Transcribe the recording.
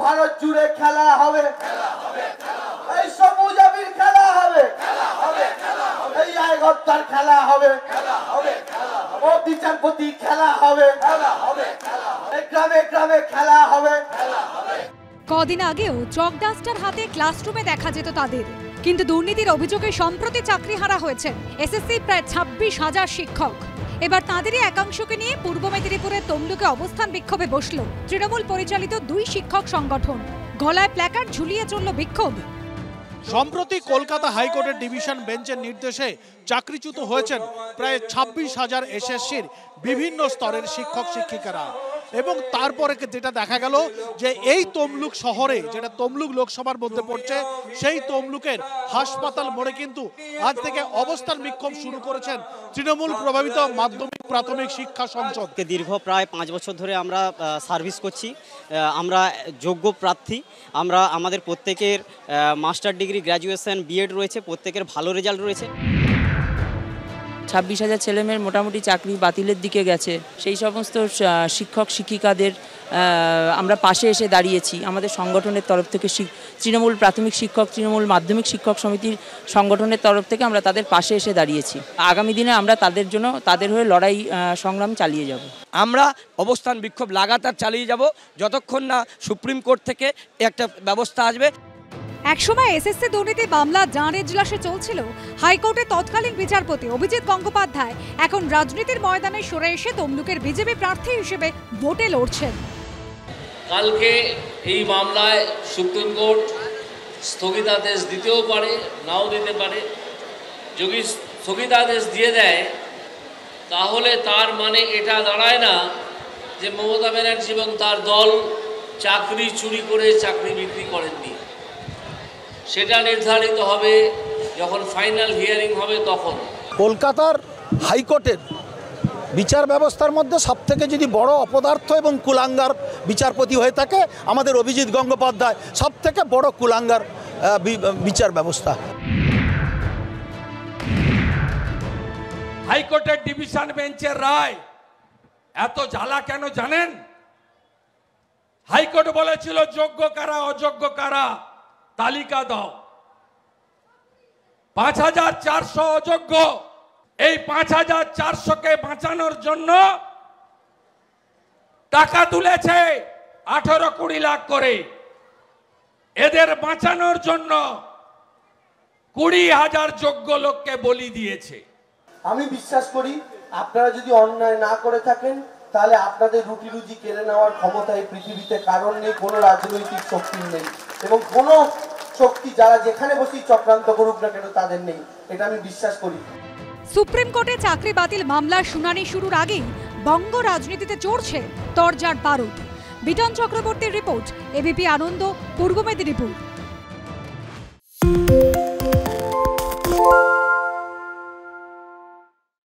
ভারত জুড়ে খেলা হবে, এই সবুজ আবির খেলা হবে, এই আয়গত্তার খেলা হবে, ও বিচারপতি খেলা হবে, এই গ্রামে গ্রামে খেলা হবে। কদিন আগেও চক ডাস্টার হাতে ক্লাসরুমে দেখা যেত তাদের, কিন্তু দুর্নীতির অভিযোগে সম্প্রতি চাকরি হারা হয়েছেন এসএসসি প্রায় 26,000 শিক্ষক। এবার তাঁদেরই একাংশকে নিয়ে পূর্ব মেদিনীপুরের তমলুকে অবস্থান বিক্ষোভে বসল তৃণমূল পরিচালিত 2 শিক্ষক সংগঠন। গলায় প্ল্যাকার্ড ঝুলিয়ে চলল বিক্ষোভ। সম্প্রতি কলকাতা হাইকোর্টের ডিভিশন বেঞ্চের নির্দেশে চাকরিচ্যুত হয়েছেন প্রায় 26,000 এসএসসির বিভিন্ন স্তরের শিক্ষক শিক্ষিকারা। এবং তারপরে যেটা দেখা গেল যে এই তমলুক শহরে, যেটা তমলুক লোকসভার মধ্যে পড়ছে, সেই তমলুকের হাসপাতাল মোড়ে কিন্তু আজ থেকে অবস্থান বিক্ষোভ শুরু করেছেন তৃণমূল প্রভাবিত মাধ্যমিক প্রাথমিক শিক্ষা সংসদ। দীর্ঘ প্রায় 5 বছর ধরে আমরা সার্ভিস করছি, আমরা যোগ্য প্রার্থী, আমরা আমাদের প্রত্যেকের মাস্টার ডিগ্রি, গ্র্যাজুয়েশন, বিএড রয়েছে, প্রত্যেকের ভালো রেজাল্ট রয়েছে। 26,000 ছেলেমেয়ের মোটামুটি চাকরি বাতিলের দিকে গেছে। সেই সমস্ত শিক্ষক শিক্ষিকাদের আমরা পাশে এসে দাঁড়িয়েছি। আমাদের সংগঠনের তরফ থেকে তৃণমূল প্রাথমিক শিক্ষক, তৃণমূল মাধ্যমিক শিক্ষক সমিতির সংগঠনের তরফ থেকে আমরা তাদের পাশে এসে দাঁড়িয়েছি। আগামী দিনে আমরা তাদের জন্য, তাদের হয়ে লড়াই সংগ্রাম চালিয়ে যাব। আমরা অবস্থান বিক্ষোভ লাগাতার চালিয়ে যাব যতক্ষণ না সুপ্রিম কোর্ট থেকে একটা ব্যবস্থা আসবে। একসময় এসএসসি দুর্নীতি মামলা জাঁর এজলাসে চলছিল হাইকোর্টের তৎকালীন বিচারপতি অভিজিৎ গঙ্গোপাধ্যায় এখন রাজনীতির ময়দানে সরে এসে তমলুকের বিজেপি প্রার্থী হিসেবে ভোটে লড়ছেন। কালকে এই মামলায় সুপ্রিম কোর্ট স্থগিতাদেশ দিতেও পারে, নাও দিতে পারে। যদি স্থগিতাদেশ দিয়ে দেয় তাহলে তার মানে এটা দাঁড়ায় না যে মমতা ব্যানার্জি এবং তার দল চাকরি চুরি করে চাকরি বিক্রি করেননি। সেটা নির্ধারিত হবে যখন ফাইনাল হিয়ারিং হবে তখন। কলকাতার হাইকোর্টের বিচার ব্যবস্থার মধ্যে সবথেকে যদি বড় অপদার্থ এবং কুলাঙ্গার বিচারপতি হয়ে থাকে আমাদের অভিজিৎ গঙ্গোপাধ্যায়, সবথেকে বড় কুলাঙ্গার বিচার ব্যবস্থা। হাইকোর্টের ডিভিশন বেঞ্চের রায় এত জ্বালা কেন জানেন? হাইকোর্ট বলেছিল যোগ্য কারা অযোগ্য কারা তালিকা দাও। 5,400 অযোগ্য, এই 5,400কে বাঁচানোর জন্য টাকা তুলেছে 18-20 লাখ করে। এদের বাঁচানোর জন্য 20,000 যোগ্য লোককে বলি দিয়েছে। আমি বিশ্বাস করি আপনারা যদি অন্যায় না করে থাকেন তাহলে আপনাদের রুটি রুজি কেড়ে নেওয়ার ক্ষমতা এই পৃথিবীতে কারণ নেই, কোনো রাজনৈতিক শক্তি নেই, এবং কোনো শক্তি যারা যেখানে বসেই চক্রান্ত করুক না কেন তাদের নেই, এটা আমি বিশ্বাস করি। সুপ্রিম কোর্টে চাকরি বাতিল মামলার শুনানি শুরুর আগেই বঙ্গ রাজনীতিতে চড়ছে তরজার বারুদ। বিটন চক্রবর্তীর রিপোর্ট, এবিপি আনন্দ, পূর্ব মেদিনীপুর।